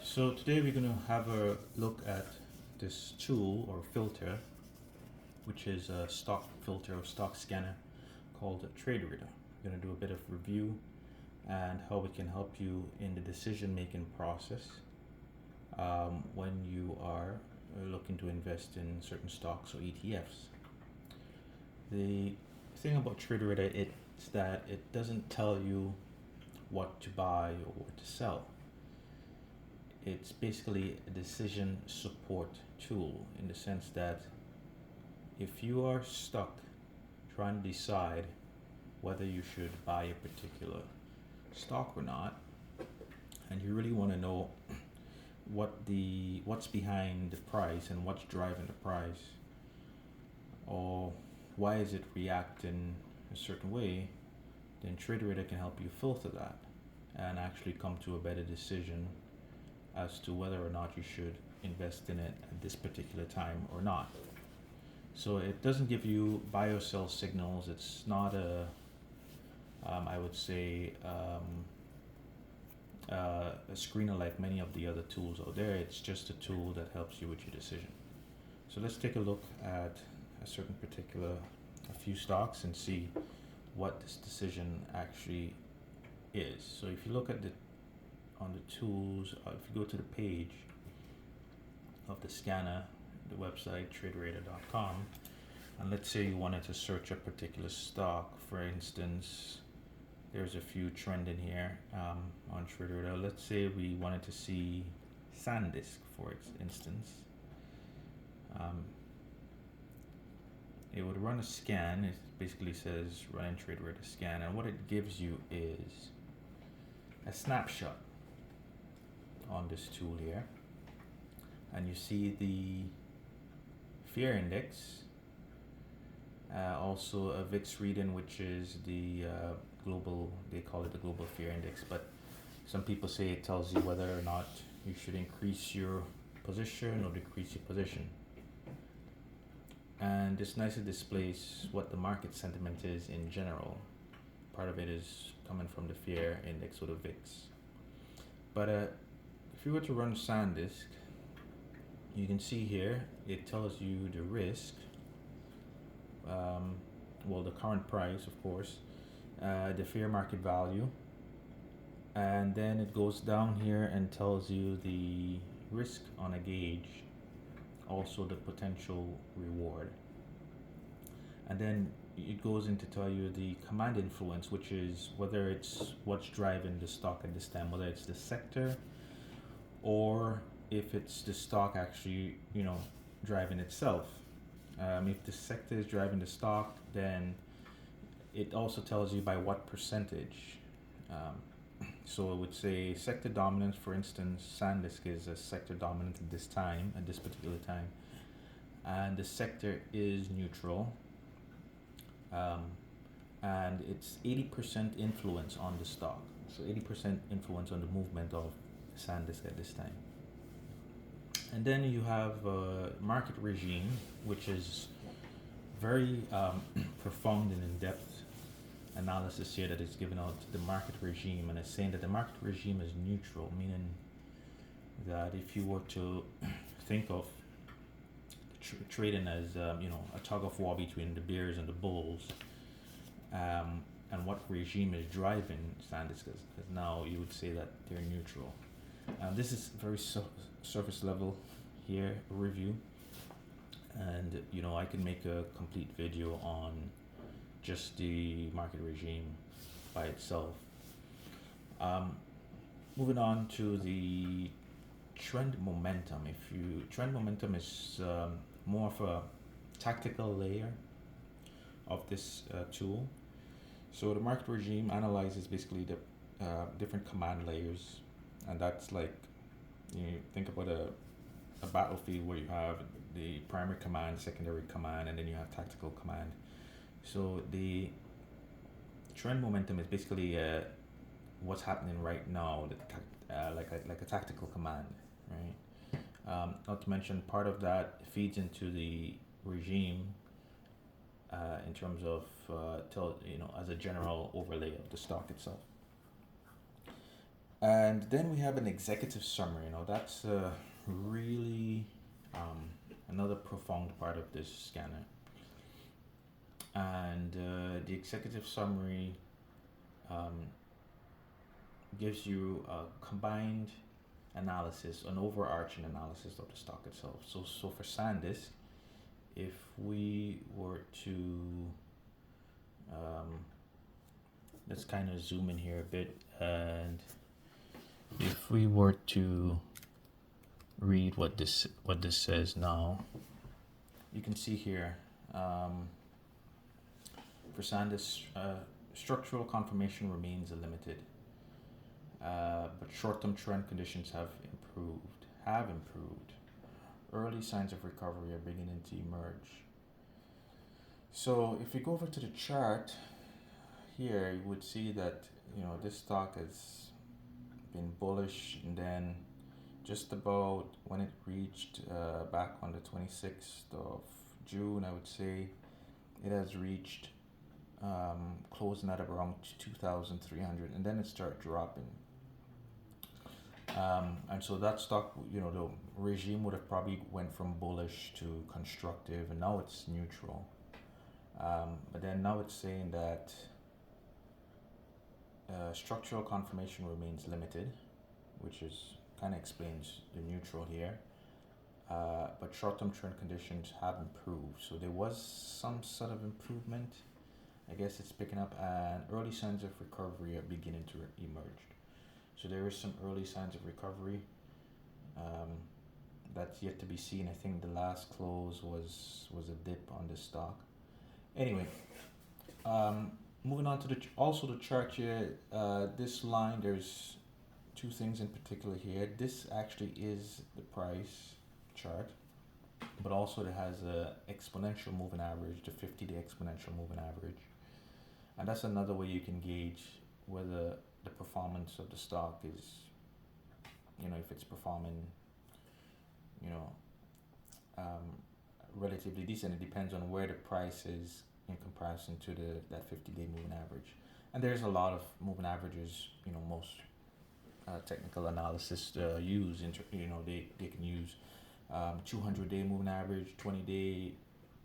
So today we're going to have a look at this tool or filter, which is a stock filter or stock scanner called TradeRadR. We're going to do a bit of review and how it can help you in the decision-making process when you are looking to invest in certain stocks or ETFs. The thing about TradeRadR is that it doesn't tell you what to buy or what to sell. It's basically a decision support tool in the sense that if you are stuck trying to decide whether you should buy a particular stock or not, and you really want to know what's behind the price and what's driving the price, or why is it reacting a certain way, then TradeRadR can help you filter that and actually come to a better decision as to whether or not you should invest in it at this particular time or not. So it doesn't give you buy or sell signals. It's not I would say, a screener like many of the other tools out there. It's just a tool that helps you with your decision. So let's take a look at a few stocks and see what this decision actually is. So if you look at on the tools, if you go to the page of the scanner, the website TradeRadR.com, and let's say you wanted to search a particular stock. For instance, there's a few trending here on TradeRadR. Let's say we wanted to see SanDisk, for instance. It would run a scan. It basically says run TradeRadR scan, and what it gives you is a snapshot on this tool here, and you see the fear index, also a VIX reading, which is the global, they call it the global fear index, but some people say it tells you whether or not you should increase your position or decrease your position. And this nicely displays what the market sentiment is in general. Part of it is coming from the fear index or the VIX. But if you were to run SanDisk, you can see here it tells you the risk, the current price, of course, the fair market value, and then it goes down here and tells you the risk on a gauge, also the potential reward, and then it goes in to tell you the command influence, which is whether it's what's driving the stock at this time, whether it's the sector or if it's the stock actually, driving itself. If the sector is driving the stock, then it also tells you by what percentage. So it would say sector dominance. For instance, SanDisk is a sector dominant at this time, at this particular time, and the sector is neutral, and it's 80% influence on the stock. So 80% influence on the movement of SanDisk at this time. And then you have market regime, which is very profound and in-depth analysis here that is given out the market regime, and it's saying that the market regime is neutral, meaning that if you were to think of trading as a tug of war between the bears and the bulls, and what regime is driving SanDisk, because now you would say that they're neutral. This is very surface level here review, and I can make a complete video on just the market regime by itself. Moving on to the trend momentum. Trend momentum is more of a tactical layer of this tool. So the market regime analyzes basically the different command layers, and that's like, you think about a battlefield where you have the primary command, secondary command, and then you have tactical command. So the trend momentum is basically what's happening right now, like a tactical command, right? Not to mention, part of that feeds into the regime in terms of as a general overlay of the stock itself. And then we have an executive summary. That's really um, another profound part of this scanner. And the executive summary um, gives you a combined analysis, an overarching analysis of the stock itself. So for SanDisk, if we were to um, let's kind of zoom in here a bit, and if we were to read what this says now, you can see here for SanDisk, structural confirmation remains limited, but short-term trend conditions have improved. Early signs of recovery are beginning to emerge. So if we go over to the chart here, you would see that this stock has been bullish, and then just about when it reached back on the 26th of June, I would say it has reached closing at around 2,300, and then it started dropping. And so that stock, the regime would have probably went from bullish to constructive, and now it's neutral. But then now it's saying that structural confirmation remains limited, which is kind of explains the neutral here. But short-term trend conditions have improved. So there was some sort of improvement. I guess it's picking up, and early signs of recovery are beginning to emerge. So there is some early signs of recovery. That's yet to be seen. I think the last close was a dip on this stock. Anyway, moving on to the chart here. This line, there's two things in particular here. This actually is the price chart, but also it has a exponential moving average, the 50-day exponential moving average, and that's another way you can gauge whether the performance of the stock is, if it's performing, relatively decent. It depends on where the price is in comparison to that 50-day moving average. And there's a lot of moving averages, most technical analysis use. They can use 200-day moving average, 20-day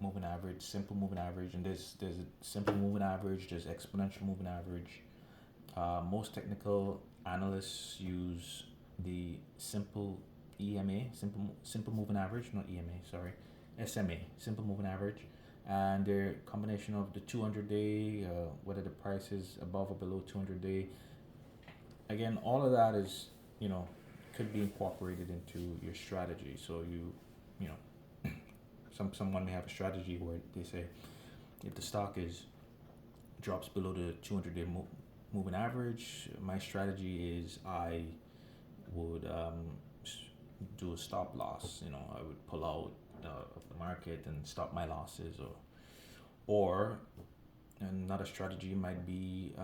moving average, simple moving average, and there's a simple moving average, there's exponential moving average. Most technical analysts use the simple EMA, simple moving average, not EMA, sorry, SMA, simple moving average, and their combination of the 200-day, whether the price is above or below 200-day. Again, all of that is, could be incorporated into your strategy. So someone may have a strategy where they say, if the stock drops below the 200-day moving average, my strategy is I would do a stop loss. I would pull out of the market and stop my losses, or another strategy might be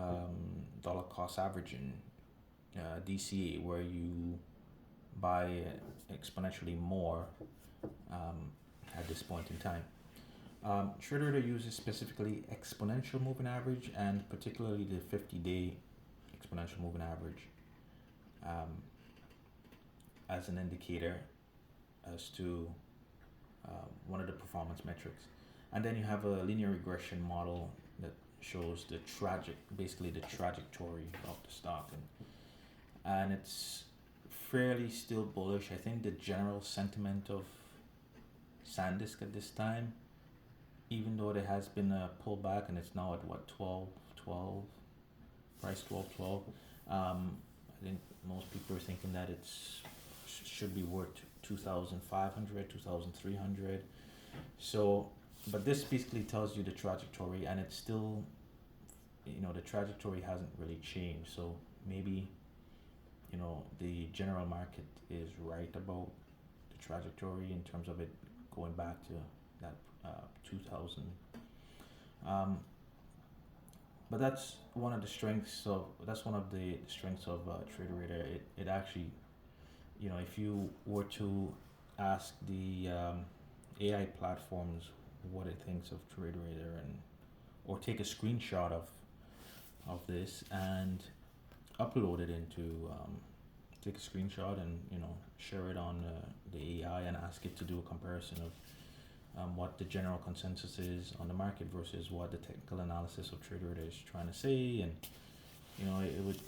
dollar cost averaging, DCA, where you buy exponentially more at this point in time. TradeRadR uses specifically exponential moving average, and particularly the 50-day exponential moving average as an indicator as to one of the performance metrics. And then you have a linear regression model that shows basically the trajectory of the stock, and it's fairly still bullish. I think the general sentiment of SanDisk at this time, even though there has been a pullback and it's now at what, 12, price 12. I think most people are thinking that should be worth 2,500, 2,300. So, but this basically tells you the trajectory, and it's still, the trajectory hasn't really changed. So maybe, the general market is right about the trajectory in terms of it going back to that 2000. But that's one of the strengths of TradeRadR. It actually, if you were to ask the AI platforms what it thinks of TradeRadR, or take a screenshot of this and upload it into take a screenshot and share it on the AI and ask it to do a comparison of what the general consensus is on the market versus what the technical analysis of TradeRadR is trying to say, and it would.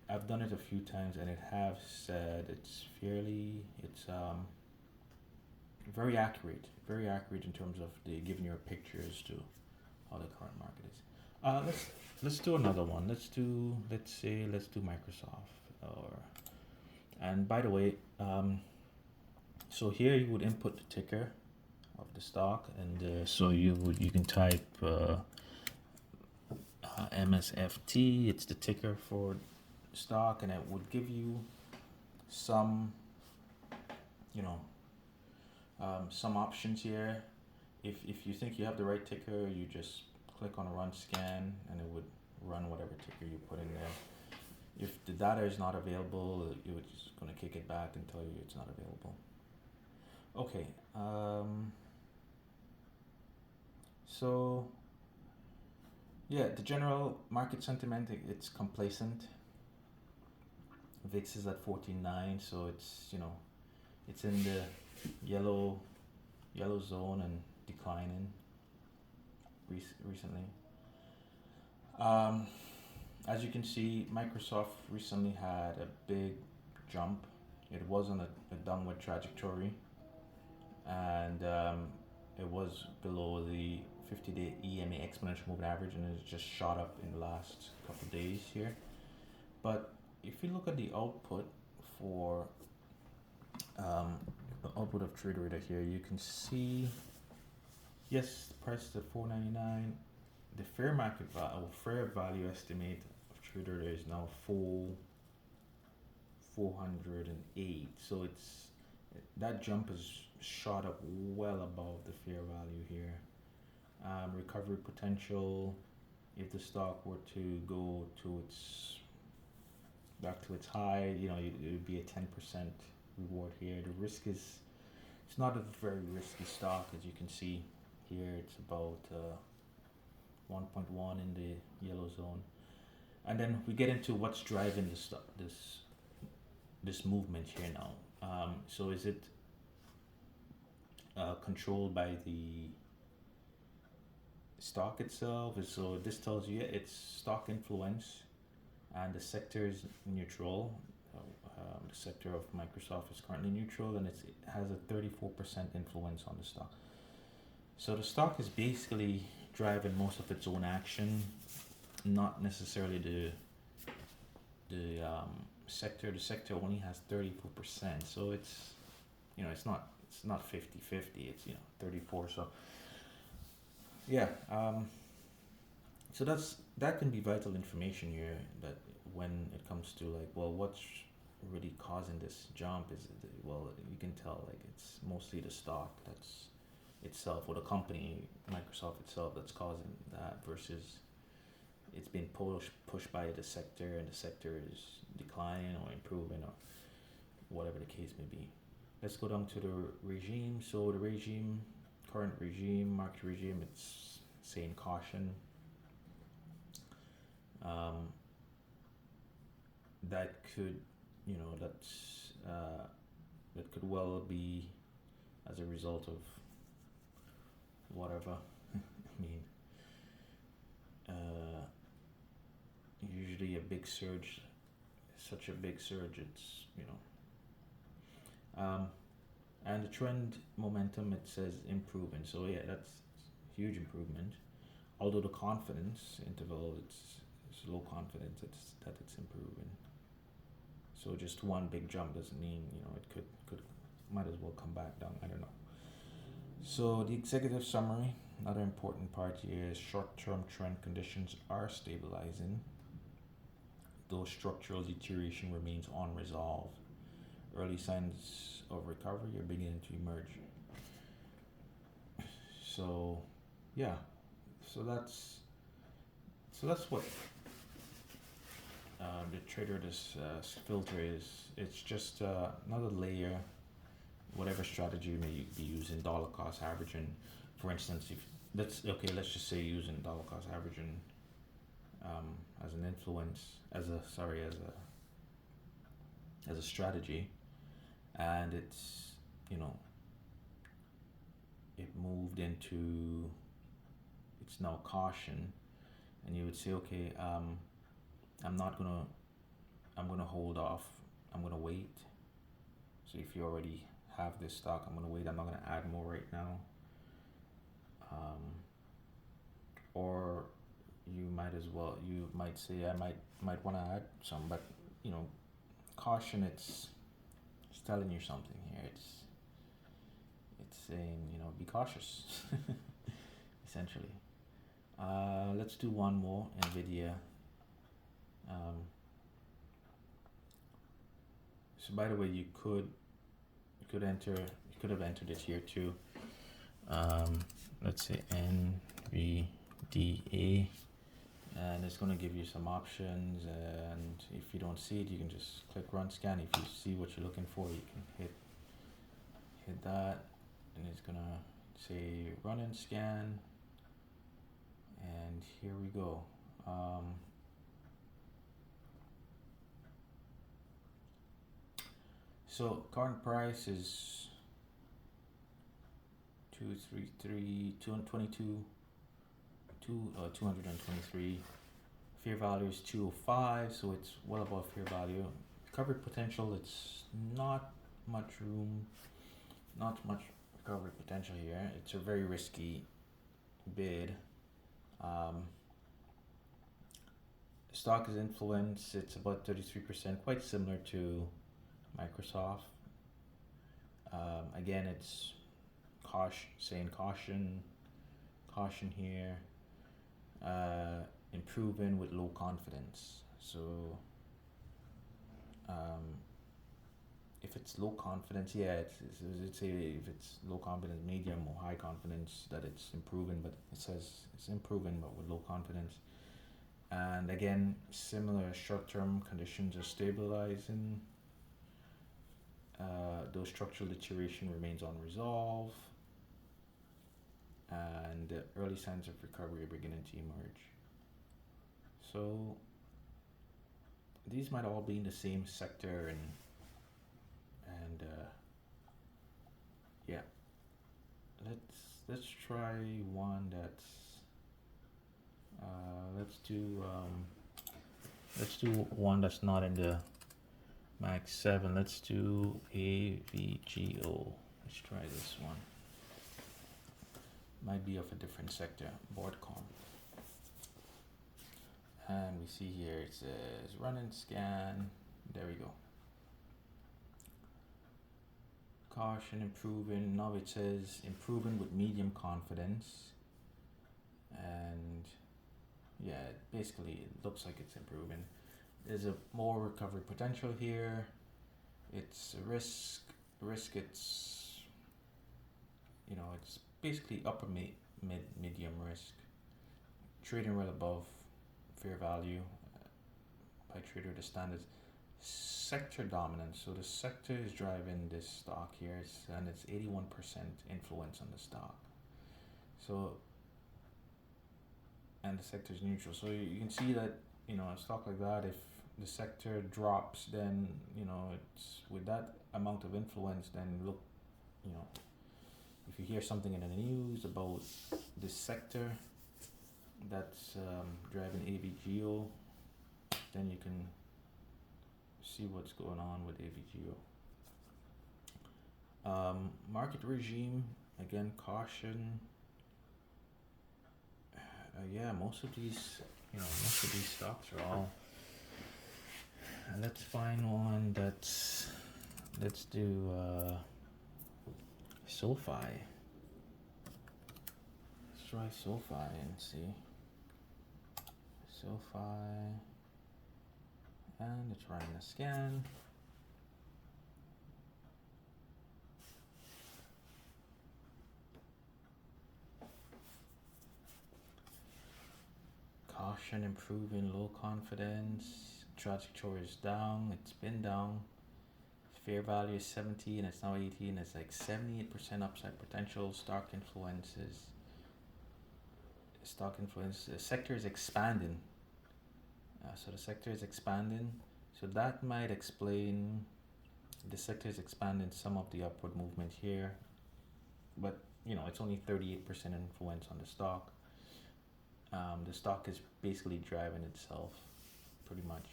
I've done it a few times, and it have said it's very accurate in terms of the giving you a picture as to how the current market is. Let's do another one. Let's do Microsoft. And by the way, so here you would input the ticker of the stock, and so you can type MSFT. It's the ticker for stock, and it would give you some some options here. If you think you have the right ticker, you just click on run scan, and it would run whatever ticker you put in there. If the data is not available, it would just going to kick it back and tell you it's not available. Okay. So yeah, the general market sentiment, it's complacent. VIX is at 14.9, so it's it's in the yellow zone and declining recently. As you can see, Microsoft recently had a big jump. It was on a downward trajectory, and it was below the 50-day EMA exponential moving average, and it just shot up in the last couple of days here. But if you look at the output for the output of TradeRadR here, you can see, yes, the price is at $4.99. The fair market value, fair value estimate of TradeRadR is now 408. So that jump has shot up well above the fair value here. Recovery potential, if the stock were to go back to its high, it would be a 10% reward here. The risk it's not a very risky stock, as you can see here. It's about 1.1 in the yellow zone, and then we get into what's driving this movement here now. So is it controlled by the stock itself? So this tells you it's stock influence, and the sector is neutral. The sector of Microsoft is currently neutral, and it has a 34% influence on the stock. So the stock is basically driving most of its own action, not necessarily the sector. The sector only has 34%, so it's it's not 50-50. It's 34. So yeah, so that can be vital information here, that when it comes to what's really causing this jump, is you can tell it's mostly the stock that's itself, or the company Microsoft itself, that's causing that, versus it's been pushed by the sector, and the sector is declining or improving or whatever the case may be. Let's go down to the regime. So the current regime, market regime, it's saying caution. That could that could well be as a result of whatever. I mean, usually such a big surge, it's and the trend momentum, it says improving. So yeah, that's huge improvement. Although the confidence interval, it's low confidence, that it's improving. So just one big jump doesn't mean it could might as well come back down. I don't know. So the executive summary, another important part here is short-term trend conditions are stabilizing, though structural deterioration remains unresolved. Early signs of recovery are beginning to emerge. So yeah, so that's what the TradeRadR filter is. It's just another layer, whatever strategy you may be using, dollar cost averaging. For instance, let's just say using dollar cost averaging as an influence, as a strategy, and it's, you know, it moved into, it's now caution, and you would say, okay, I'm not gonna, I'm gonna hold off, I'm gonna wait. So if you already have this stock, I'm gonna wait, I'm not gonna add more right now. Or you might as well, you might say, I might want to add some, but you know, caution, it's telling you something here. It's saying, you know, be cautious, essentially. Let's do one more, Nvidia. So by the way, you could have entered it here too. Let's say NVDA, and it's going to give you some options, and if you don't see it, you can just click run scan. If you see what you're looking for, you can hit that, and it's going to say run and scan, and here we go. So current price is 223, fair value is 205, so it's well above fair value. Recovery potential, it's not much recovery potential here. It's a very risky bid. Stock is influence, it's about 33%, quite similar to Microsoft. Again, it's saying caution here, improving with low confidence. So if it's low confidence, yeah, it's say if it's low confidence, medium or high confidence, that it's improving, but it says it's improving but with low confidence. And again, similar short-term conditions are stabilizing. Though structural deterioration remains unresolved, and early signs of recovery are beginning to emerge. So these might all be in the same sector, and yeah. Let's try one that's let's do one that's not in the Max 7. Let's do AVGO. Let's try this one. Might be of a different sector. Boardcom. And we see here it says run and scan. There we go. Caution improving. Now it says improving with medium confidence. And yeah, basically it looks like it's improving. There's a more recovery potential here. It's a risk. It's, you know, it's basically upper medium risk. Trading well above fair value by TradeRadR standards. Sector dominance. So the sector is driving this stock here, and it's 81% influence on the stock. So, and the sector is neutral. So you can see that, you know, a stock like that, if the sector drops, then, you know, it's with that amount of influence, then look, you know, if you hear something in the news about this sector that's driving AVGO, then you can see what's going on with AVGO. Market regime, again, caution. Yeah, most of these stocks are all. Let's find one that's. Let's do SoFi. Let's try SoFi and see. SoFi, and it's running a scan. Caution improving, low confidence. Trajectory is down. It's been down. Fair value is 70 and it's now 18. It's like 78% upside potential. Stock influence. The sector is expanding. So the sector is expanding. So that might explain the sector is expanding some of the upward movement here, but it's only 38% influence on the stock. The stock is basically driving itself pretty much.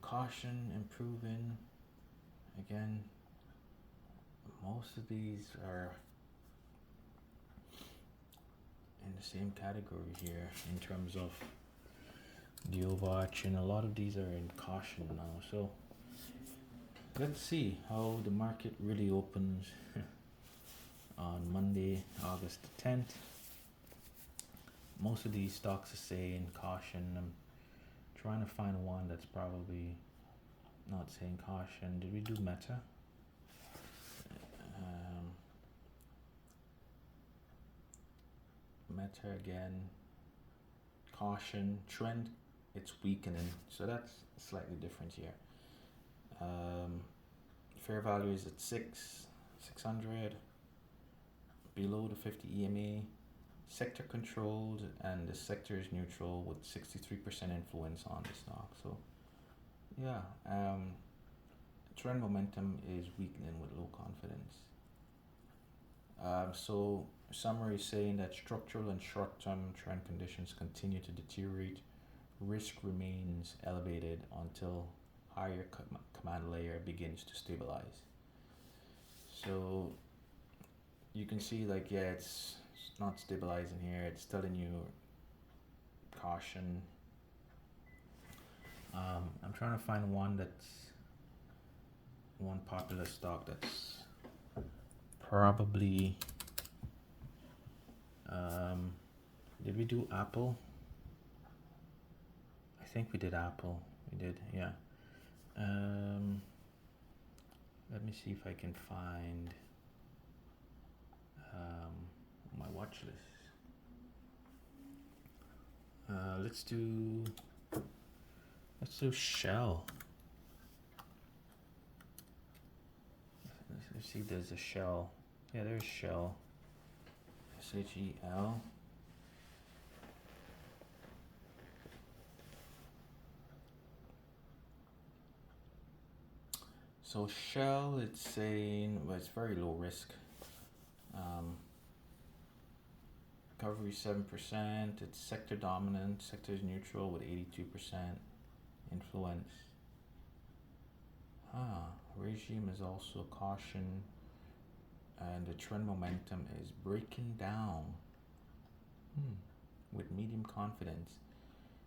Caution improving. Again, most of these are in the same category here in terms of the overarching. A lot of these are in caution now. So let's see how the market really opens on Monday, August 10th. Most of these stocks are saying caution. I'm trying to find one that's probably not saying caution. Did we do Meta? Meta again. Caution. Trend. It's weakening. So that's slightly different here. Fair value is at 600. Below the 50 EMA. Sector controlled, and the sector is neutral with 63% influence on the stock. So yeah, trend momentum is weakening with low confidence. So summary saying that structural and short-term trend conditions continue to deteriorate. Risk remains elevated until higher command layer begins to stabilize. So you can see it's not stabilizing here. It's telling you caution. I'm trying to find one popular stock that's probably did we do Apple? I think we did Apple. We did, yeah. Let me see if I can find my watch list. Let's do Shell. Let's see if there's a Shell. Yeah, there's Shell. SHEL. So Shell, it's saying, well, it's very low risk. Recovery 7%. It's sector dominant. Sector is neutral with 82% influence. Regime is also caution, and the trend momentum is breaking down with medium confidence.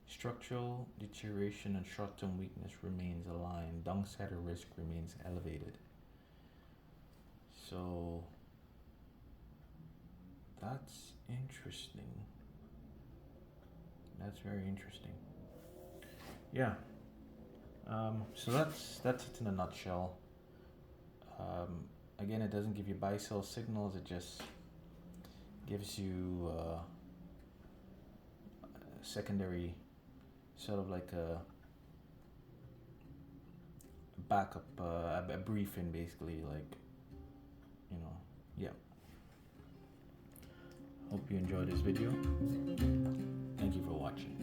Structural deterioration and short-term weakness remains aligned. Downside risk remains elevated. So that's interesting. That's very interesting. Yeah. So that's it in a nutshell. Again, it doesn't give you buy-sell signals. It just gives you secondary, sort of like a backup, a briefing, basically. Yeah. Hope you enjoyed this video. Thank you for watching.